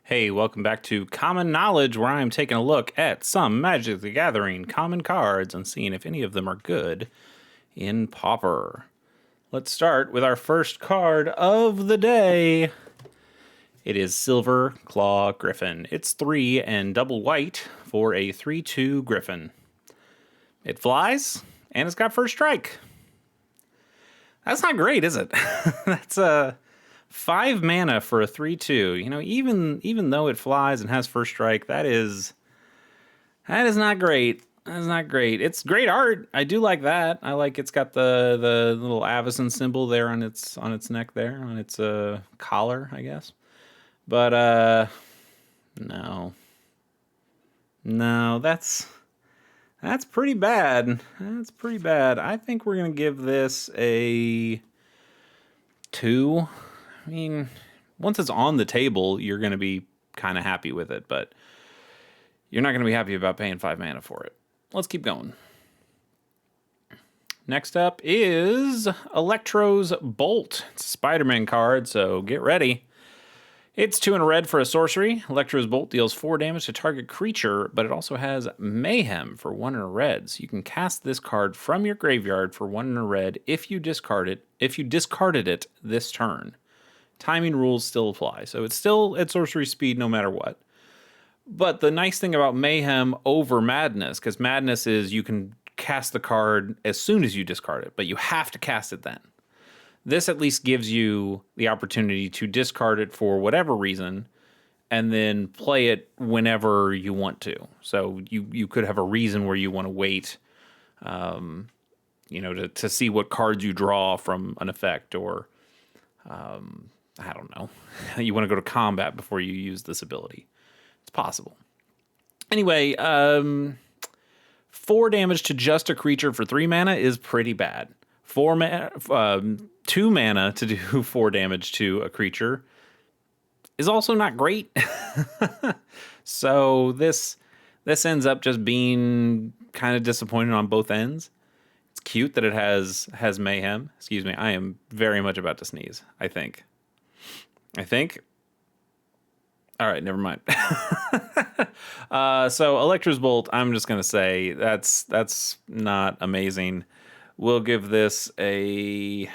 Hey, welcome back to Common Knowledge, where I'm taking a look at some Magic the Gathering common cards and seeing if any of them are good in Pauper. Let's start with our first card of the day. It is Silver Claw Griffin. It's 3 and double white for a 3/2 Griffin. It flies, and it's got first strike. That's not great, is it? That's a 5 mana for a 3/2. You know, even though it flies and has first strike, that is not great. That is not great. It's great art. I do like that. I like it's got the little Avacyn symbol there on its neck there, on its collar, I guess. But no. No, that's pretty bad. That's pretty bad. I think we're going to give this a 2. I mean, once it's on the table, you're going to be kind of happy with it, but you're not going to be happy about paying 5 mana for it. Let's keep going. Next up is Electro's Bolt. It's a Spider-Man card, so get ready. It's 2 and a red for a sorcery. Electro's Bolt deals 4 damage to target creature, but it also has Mayhem for 1 and a red. So you can cast this card from your graveyard for 1 and a red if you discarded it this turn. Timing rules still apply, so it's still at sorcery speed no matter what. But the nice thing about Mayhem over Madness, because Madness is you can cast the card as soon as you discard it, but you have to cast it then. This at least gives you the opportunity to discard it for whatever reason and then play it whenever you want to. So you could have a reason where you want to wait, to see what cards you draw from an effect, or I don't know. You want to go to combat before you use this ability. It's possible. Anyway, 4 damage to just a creature for 3 mana is pretty bad. 2 mana to do 4 damage to a creature is also not great. So this ends up just being kind of disappointing on both ends. It's cute that it has Mayhem. Excuse me, I am very much about to sneeze, I think. All right, never mind. So Electro's Bolt, I'm just going to say that's not amazing. We'll give this a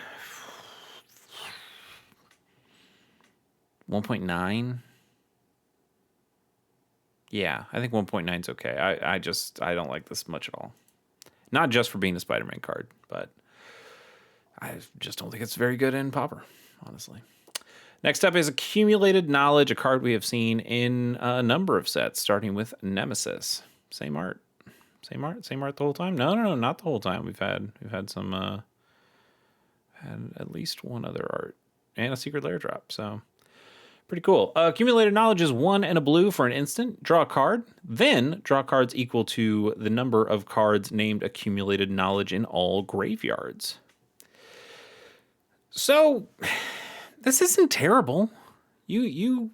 1.9. Yeah, I think 1.9 is okay. I don't like this much at all. Not just for being a Spider-Man card, but I just don't think it's very good in Pauper, honestly. Next up is Accumulated Knowledge, a card we have seen in a number of sets, starting with Nemesis. Same art the whole time. No, not the whole time. We've had some had at least one other art and a Secret Lair drop. So pretty cool. Accumulated Knowledge is 1 and a blue for an instant. Draw a card, then draw cards equal to the number of cards named Accumulated Knowledge in all graveyards. So this isn't terrible. I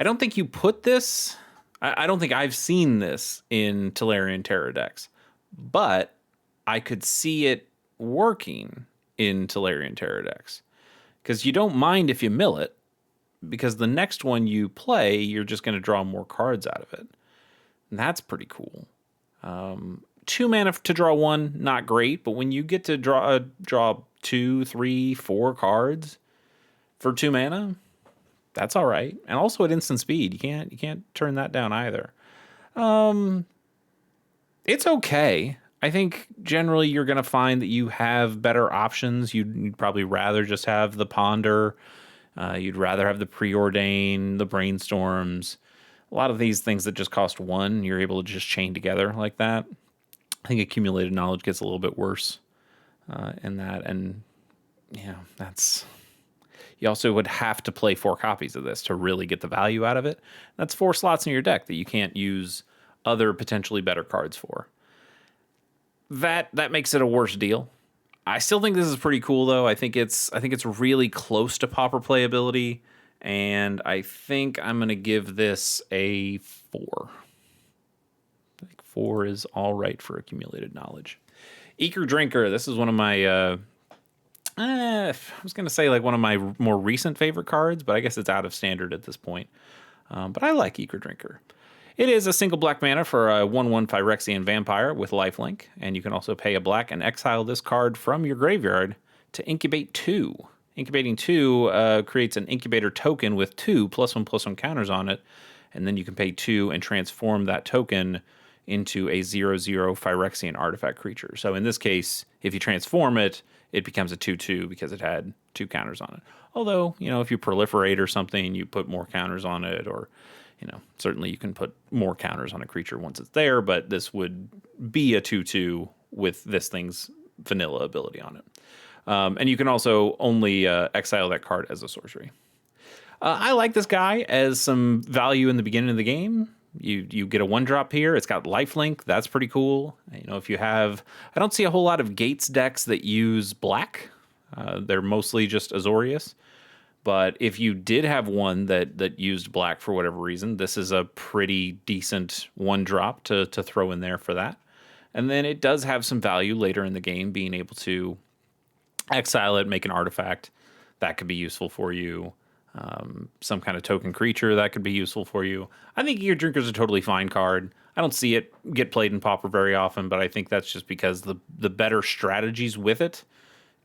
don't think you put this. I don't think I've seen this in Tolarian Terror decks, but I could see it working in Tolarian Terror decks, because you don't mind if you mill it, because the next one you play, you're just going to draw more cards out of it. And that's pretty cool. 2 mana to draw 1, not great, but when you get to draw 2, 3, 4 cards for 2 mana, that's all right. And also at instant speed, you can't turn that down either. It's okay. I think generally you're going to find that you have better options. You'd probably rather just have the Ponder. You'd rather have the Preordain, the Brainstorms. A lot of these things that just cost 1, you're able to just chain together like that. I think Accumulated Knowledge gets a little bit worse in that. And yeah, you also would have to play 4 copies of this to really get the value out of it. That's 4 slots in your deck that you can't use other potentially better cards for. That makes it a worse deal. I still think this is pretty cool, though. I think it's really close to Pauper playability, and I think I'm going to give this a 4. I think 4 is all right for Accumulated Knowledge. Eager Drinker. This is one of my I was going to say like one of my more recent favorite cards, but I guess it's out of standard at this point. But I like Eager Drinker. It is a single black mana for a 1/1 Phyrexian vampire with lifelink, and you can also pay a black and exile this card from your graveyard to incubate 2. Incubating 2 creates an incubator token with 2 +1/+1 counters on it, and then you can pay 2 and transform that token into a 0/0 Phyrexian artifact creature. So in this case, if you transform it, it becomes a 2/2 because it had 2 counters on it. Although, if you proliferate or something, you put more counters on it, or certainly you can put more counters on a creature once it's there, but this would be a 2/2 with this thing's vanilla ability on it. And you can also only exile that card as a sorcery. I like this guy as some value in the beginning of the game. You get a 1-drop here. It's got lifelink. That's pretty cool. If you have... I don't see a whole lot of Gates decks that use black. They're mostly just Azorius. But if you did have one that used black for whatever reason, this is a pretty decent 1-drop to throw in there for that. And then it does have some value later in the game, being able to exile it, make an artifact. That could be useful for you. Some kind of token creature that could be useful for you. I think Eager Drinker is a totally fine card. I don't see it get played in Pauper very often, but I think that's just because the better strategies with it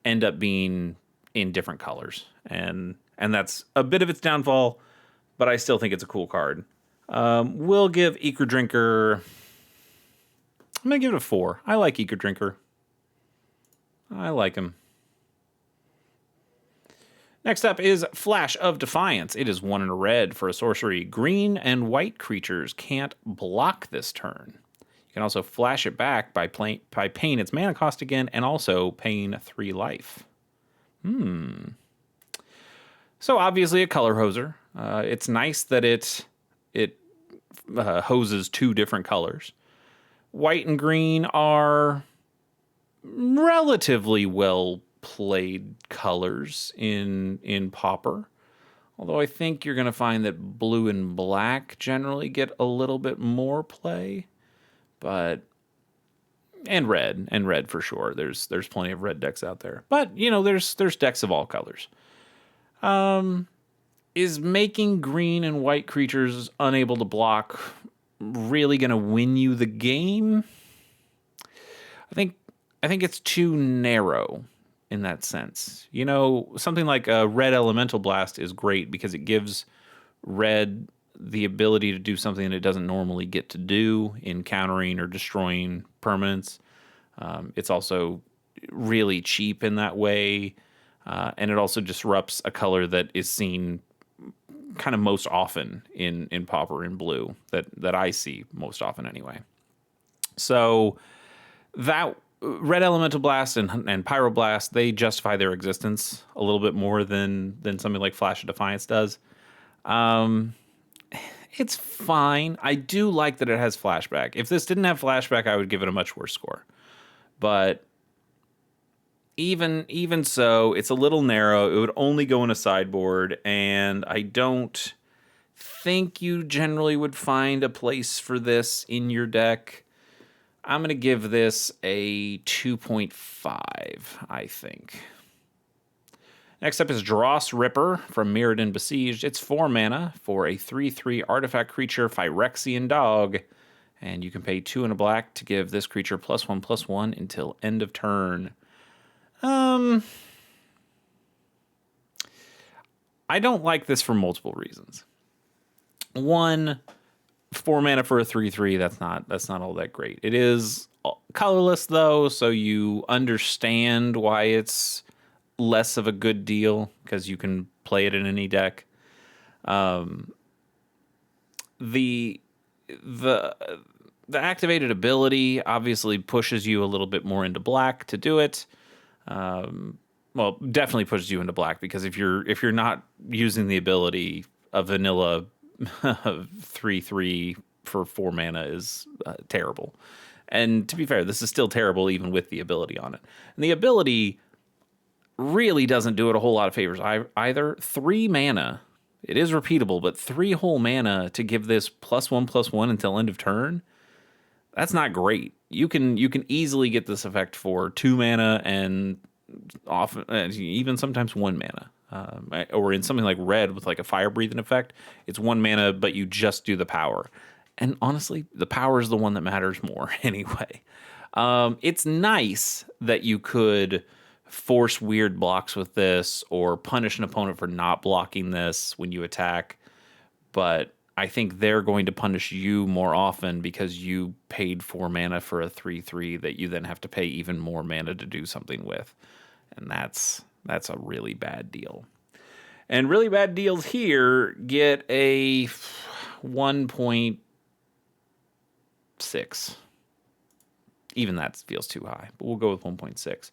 end up being in different colors. And that's a bit of its downfall, but I still think it's a cool card. We'll give Eager Drinker... I'm going to give it a 4. I like Eager Drinker. I like him. Next up is Flash of Defiance. It is 1 and a red for a sorcery. Green and white creatures can't block this turn. You can also flash it back by paying its mana cost again and also paying 3 life. So obviously a color hoser. It's nice that it hoses 2 different colors. White and green are relatively well played colors in Pauper. Although I think you're going to find that blue and black generally get a little bit more play. And red for sure. There's plenty of red decks out there. But, there's decks of all colors. Is making green and white creatures unable to block really going to win you the game? I think it's too narrow in that sense. Something like a red elemental blast is great because it gives red the ability to do something that it doesn't normally get to do in countering or destroying permanents. It's also really cheap in that way, and it also disrupts a color that is seen kind of most often in Pauper in blue, that I see most often anyway. So that red elemental blast and pyroblast, they justify their existence a little bit more than something like Flash of Defiance does. It's fine. I do like that it has flashback. If this didn't have flashback, I would give it a much worse score. But even so, it's a little narrow. It would only go in a sideboard, and I don't think you generally would find a place for this in your deck. I'm going to give this a 2.5, I think. Next up is Dross Ripper from Mirrodin Besieged. It's 4 mana for a 3/3 artifact creature, Phyrexian Dog. And you can pay 2 and a black to give this creature +1/+1 until end of turn. I don't like this for multiple reasons. One, 4 mana for a 3/3, that's not all that great. It is colorless though, so you understand why it's less of a good deal because you can play it in any deck. The activated ability obviously pushes you a little bit more into black to do it. Well, definitely pushes you into black because if you're not using the ability, a vanilla 3/3 for 4 mana is terrible. And to be fair, this is still terrible even with the ability on it. And the ability really doesn't do it a whole lot of favors either. 3 mana, it is repeatable, but 3 whole mana to give this +1/+1 until end of turn, that's not great. You can easily get this effect for 2 mana and often even sometimes 1 mana. Or in something like red with like a fire breathing effect, it's 1 mana, but you just do the power. And honestly, the power is the one that matters more anyway. It's nice that you could force weird blocks with this or punish an opponent for not blocking this when you attack. But I think they're going to punish you more often because you paid 4 mana for a 3/3 that you then have to pay even more mana to do something with. And that's a really bad deal. And really bad deals here get a 1.6. Even that feels too high, but we'll go with 1.6.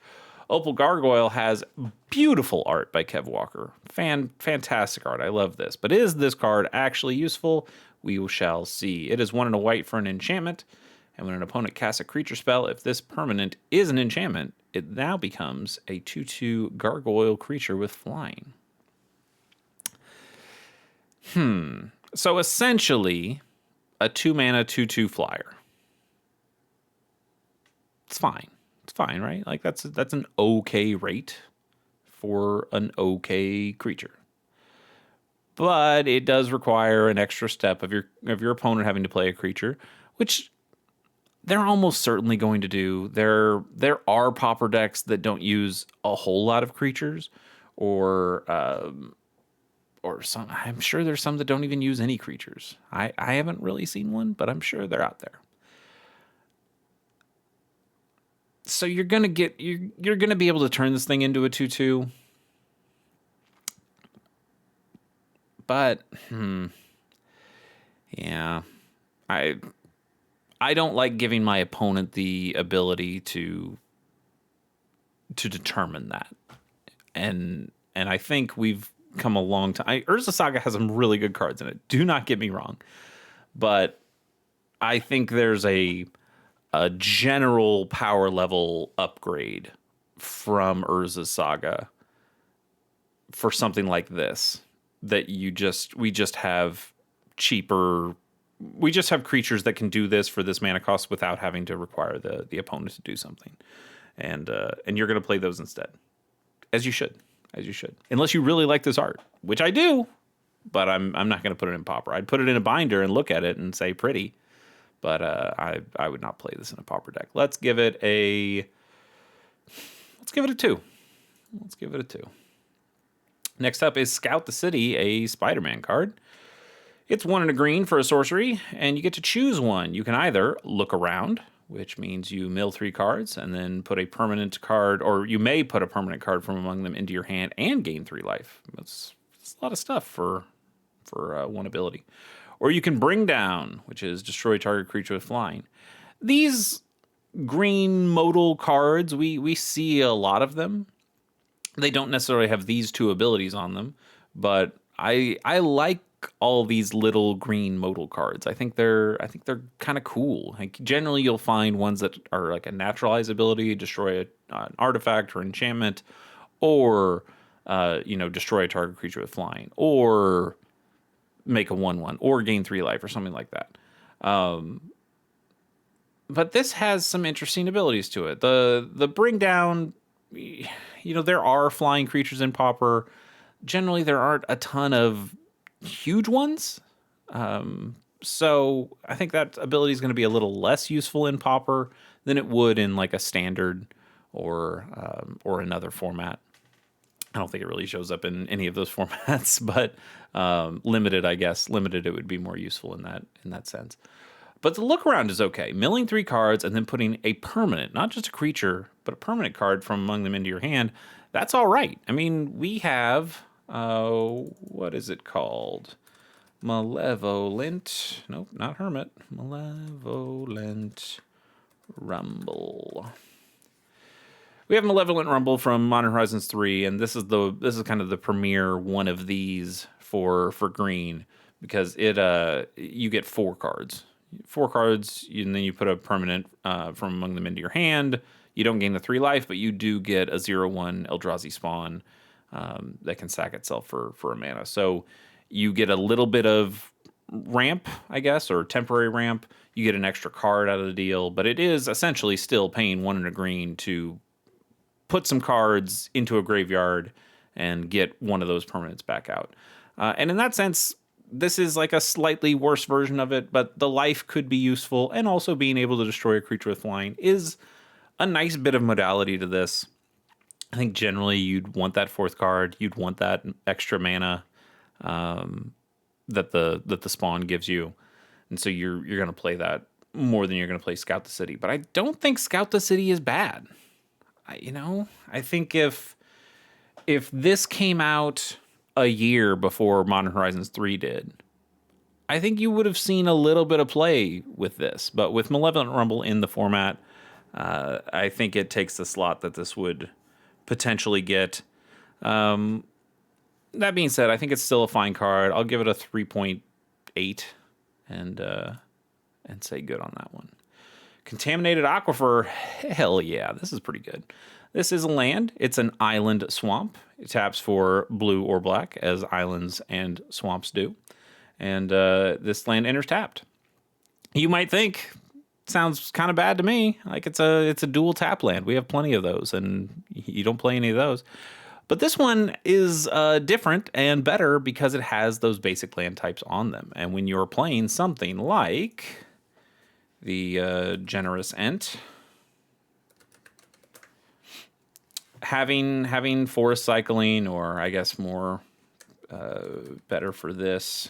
Opal Gargoyle has beautiful art by Kev Walker. Fantastic art. I love this. But is this card actually useful? We shall see. It is 1 and a white for an enchantment. And when an opponent casts a creature spell, if this permanent is an enchantment, it now becomes a 2/2 gargoyle creature with flying. So essentially, a 2 mana 2/2 flyer. It's fine. It's fine, right? Like that's an okay rate for an okay creature. But it does require an extra step of your opponent having to play a creature, which they're almost certainly going to do. There are Pauper decks that don't use a whole lot of creatures, or some. I'm sure there's some that don't even use any creatures. I haven't really seen one, but I'm sure they're out there. So you're gonna be able to turn this thing into a 2/2. But yeah, I don't like giving my opponent the ability to determine that. And I think we've come a long time. Urza Saga has some really good cards in it. Do not get me wrong. But I think there's a general power level upgrade from Urza Saga for something like this, that we just have cheaper. We just have creatures that can do this for this mana cost without having to require the opponent to do something, and you're going to play those instead, as you should, unless you really like this art, which I do, but I'm not going to put it in Pauper. I'd put it in a binder and look at it and say pretty, but I would not play this in a Pauper deck. Let's give it a 2. Let's give it a 2. Next up is Scout the City, a Spider-Man card. It's 1 and a green for a sorcery, and you get to choose one. You can either look around, which means you mill 3 cards and then put a permanent card, or you may put a permanent card from among them into your hand and gain 3 life. That's a lot of stuff for one ability. Or you can bring down, which is destroy target creature with flying. These green modal cards, we see a lot of them. They don't necessarily have these 2 abilities on them, but I like all these little green modal cards. I think they're kind of cool. Like generally, you'll find ones that are like a naturalize ability, destroy an artifact or enchantment, or destroy a target creature with flying, or make a 1/1, or gain 3 life, or something like that. But this has some interesting abilities to it. The bring down. There are flying creatures in Pauper. Generally, there aren't a ton of huge ones. So I think that ability is going to be a little less useful in Pauper than it would in like a standard or another format. I don't think it really shows up in any of those formats, but limited, I guess. Limited, it would be more useful in that sense. But the look around is okay. Milling 3 cards and then putting a permanent, not just a creature, but a permanent card from among them into your hand, that's all right. I mean, we have, what is it called? Malevolent, nope, not Hermit. Malevolent Rumble. We have Malevolent Rumble from Modern Horizons 3, and this is kind of the premier one of these for green, because you get 4 cards. 4 cards, and then you put a permanent from among them into your hand. You don't gain the 3 life, but you do get a 0/1 Eldrazi spawn that can sack itself for a mana. So you get a little bit of ramp, I guess, or temporary ramp. You get an extra card out of the deal, but it is essentially still paying 1 and a green to put some cards into a graveyard and get one of those permanents back out. And in that sense, this is like a slightly worse version of it, but the life could be useful, and also being able to destroy a creature with flying is a nice bit of modality to this. I think generally you'd want that fourth card. You'd want that extra mana that the spawn gives you, and so you're going to play that more than you're going to play Scout the City. But I don't think Scout the City is bad. I think if this came out a year before Modern Horizons 3 did, I think you would have seen a little bit of play with this. But with Malevolent Rumble in the format, I think it takes the slot that this would potentially get. That being said, I think it's still a fine card. I'll give it a 3.8 and say good on that one. Contaminated Aquifer, hell yeah, this is pretty good. This is a land. It's an island swamp. It taps for blue or black, as islands and swamps do. And this land enters tapped. You might think, sounds kind of bad to me. Like it's a dual tap land. We have plenty of those, and you don't play any of those. But this one is different and better because it has those basic land types on them. And when you're playing something like the Generous Ent, having forest cycling, or I guess more better for this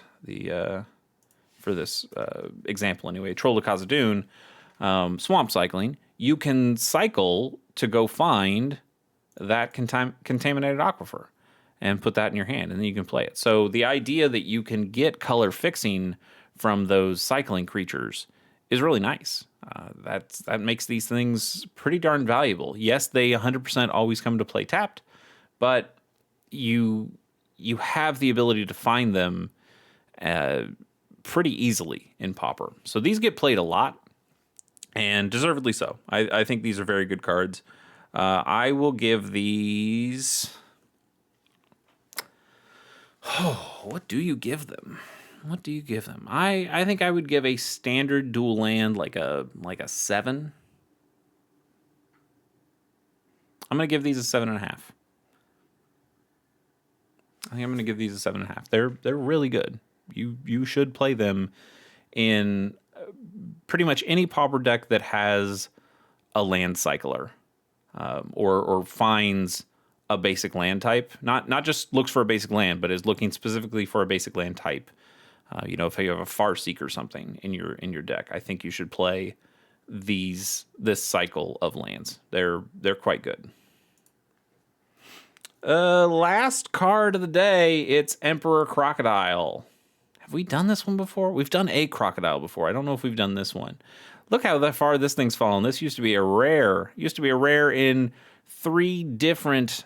example anyway, Troll to Khazad-dûn, swamp cycling, you can cycle to go find that contaminated aquifer and put that in your hand, and then you can play it. So the idea that you can get color fixing from those cycling creatures is really nice. That makes these things pretty darn valuable. Yes, they 100% always come to play tapped, but you have the ability to find them pretty easily in Pauper. So these get played a lot, and deservedly so. I think these are very good cards. I will give these... Oh, what do you give them? What do you give them? I think I would give a standard dual land like a 7. I'm going to give these a 7.5. I think I'm going to give these a 7.5. They're really good. You should play them in pretty much any Pauper deck that has a land cycler, or finds a basic land type. Not just looks for a basic land, but is looking specifically for a basic land type. If you have a Farseek or something in your deck, I think you should play this cycle of lands. They're quite good. Last card of the day, it's Emperor Crocodile. Have we done this one before? We've done a Crocodile before. I don't know if we've done this one. Look how far this thing's fallen. This used to be a rare. Used to be a rare in 3 different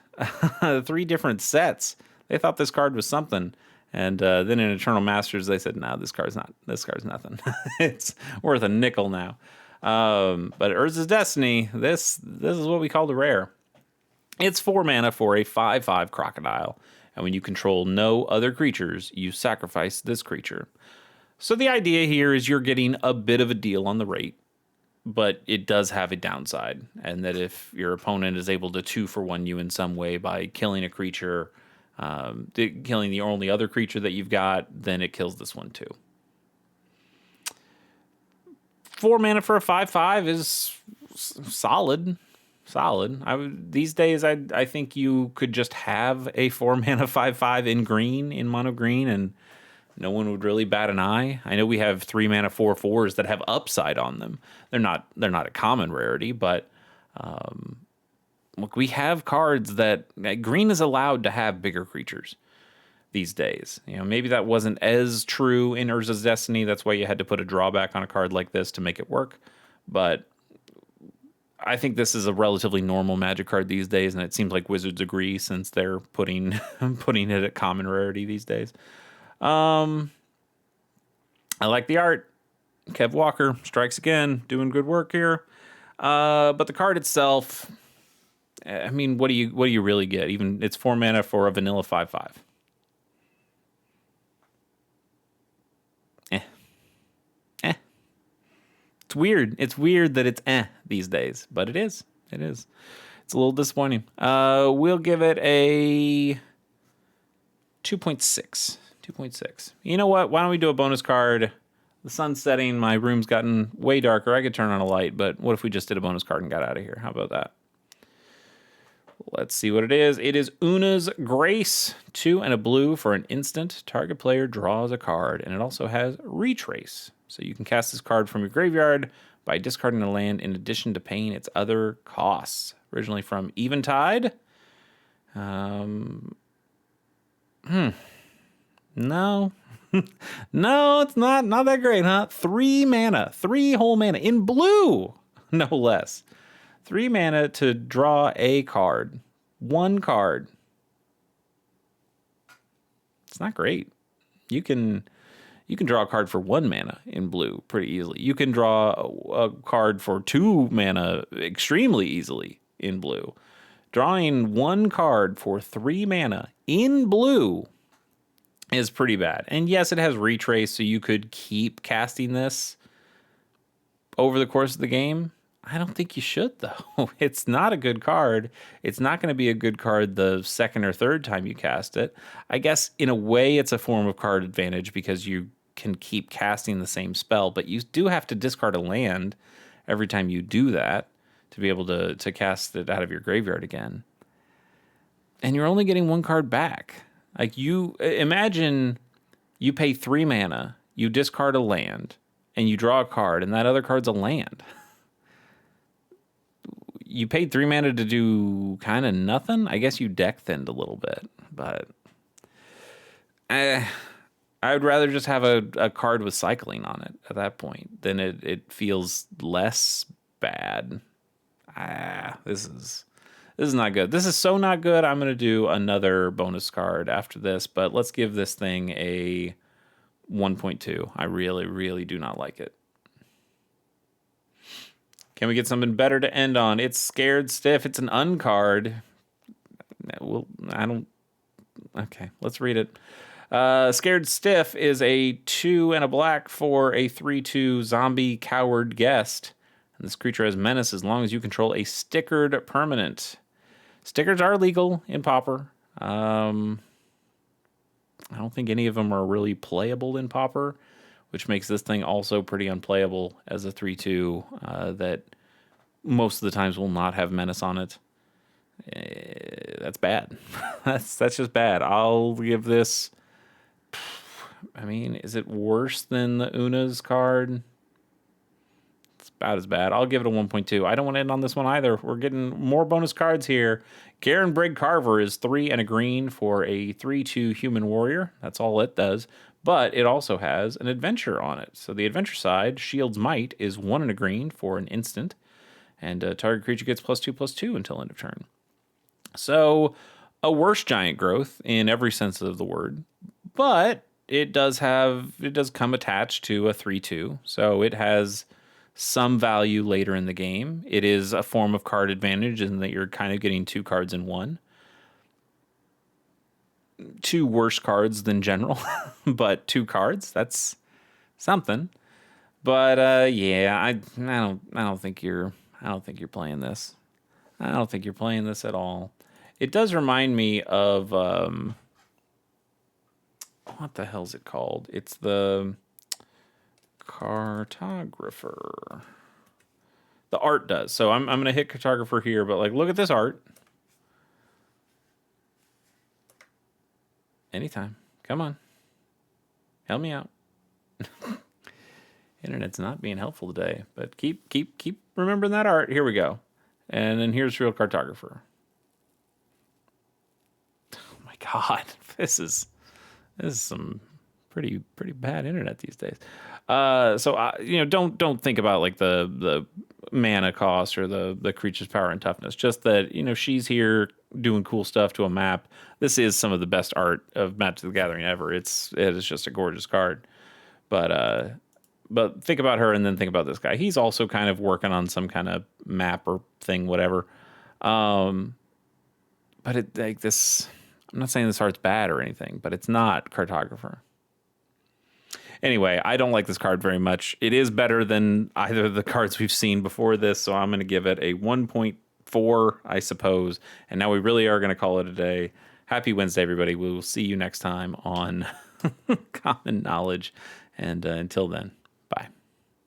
sets. They thought this card was something. And then in Eternal Masters, they said, no, this card's nothing. It's worth a nickel now. But Urza's Destiny, this is what we call the rare. It's 4 mana for a 5/5 Crocodile. And when you control no other creatures, you sacrifice this creature. So the idea here is you're getting a bit of a deal on the rate, but it does have a downside. And that if your opponent is able to 2-for-1 you in some way by killing a creature, killing the only other creature that you've got, then it kills this one too. 4 mana for a 5/5 is solid. These days, I think you could just have a 4 mana 5/5 in green, in mono green, and no one would really bat an eye. I know we have 3 mana 4/4s that have upside on them. They're not a common rarity, but look, we have cards that green is allowed to have bigger creatures these days. Maybe that wasn't as true in Urza's Destiny. That's why you had to put a drawback on a card like this to make it work. But I think this is a relatively normal Magic card these days, and it seems like Wizards agree since they're putting it at common rarity these days. I like the art. Kev Walker strikes again, doing good work here. But the card itself, I mean, what do you really get? Even it's 4 mana for a vanilla 5/5. It's weird. It's weird that it's these days, but it is. It is. It's a little disappointing. We'll give it a 2.6. 2.6. You know what? Why don't we do a bonus card? The sun's setting. My room's gotten way darker. I could turn on a light, but what if we just did a bonus card and got out of here? How about that? Let's see what it is. It is Una's Grace. 2 and a blue for an instant. Target player draws a card, and it also has Retrace. So you can cast this card from your graveyard by discarding a land in addition to paying its other costs. Originally from Eventide. No. No, it's not that great, huh? 3 mana. 3 whole mana. In blue, no less. 3 mana to draw a card. 1 card. It's not great. You can draw a card for 1 mana in blue pretty easily. You can draw a card for 2 mana extremely easily in blue. Drawing 1 card for 3 mana in blue is pretty bad. And yes, it has Retrace, so you could keep casting this over the course of the game. I don't think you should, though. It's not a good card. It's not going to be a good card the second or third time you cast it. I guess, in a way, it's a form of card advantage because you can keep casting the same spell, but you do have to discard a land every time you do that to be able to cast it out of your graveyard again. And you're only getting 1 card back. Like, you imagine you pay 3 mana, you discard a land, and you draw a card, and that other card's a land. You paid 3 mana to do kind of nothing. I guess you deck thinned a little bit, but I would rather just have a card with cycling on it at that point. Then it feels less bad. This is not good. This is so not good. I'm going to do another bonus card after this, but let's give this thing a 1.2. I really, really do not like it. Can we get something better to end on? It's Scared Stiff. It's an uncard. Well, okay, let's read it. Scared Stiff is a 2 and a black for a 3/2 zombie coward guest. And this creature has menace as long as you control a stickered permanent. Stickers are legal in Pauper. I don't think any of them are really playable in Pauper, which makes this thing also pretty unplayable as a 3/2 that most of the times will not have menace on it. That's bad. that's just bad. I'll give this... I mean, is it worse than the Una's card? It's about as bad. I'll give it a 1.2. I don't want to end on this one either. We're getting more bonus cards here. Garen Brigg Carver is 3 and a green for a 3/2 human warrior. That's all it does. But it also has an adventure on it. So the adventure side, Shield's Might, is 1 and a green for an instant. And target creature gets +2/+2 until end of turn. So a worse giant growth in every sense of the word. But it does come attached to a 3/2. So it has some value later in the game. It is a form of card advantage in that you're kind of getting 2 cards in one. 2 worse cards than general, but 2 cards, that's something. But yeah, I don't think you're playing this. I don't think you're playing this at all. It does remind me of what the hell's it called? It's the Cartographer. The art does. So I'm going to hit Cartographer here, but like, look at this art. Anytime. Come on. Help me out. Internet's not being helpful today, but keep remembering that art. Here we go. And then here's Real Cartographer. Oh my God. This is some pretty bad internet these days. Don't think about like the mana cost or the creature's power and toughness. Just that, she's here doing cool stuff to a map. This is some of the best art of Magic the Gathering ever. It is just a gorgeous card. But think about her and then think about this guy. He's also kind of working on some kind of map or thing, whatever. But this, I'm not saying this art's bad or anything, but it's not Cartographer. Anyway, I don't like this card very much. It is better than either of the cards we've seen before this, so I'm going to give it a 1.5 4, I suppose. And now we really are going to call it a day. Happy Wednesday, everybody. We will see you next time on Common Knowledge. And until then.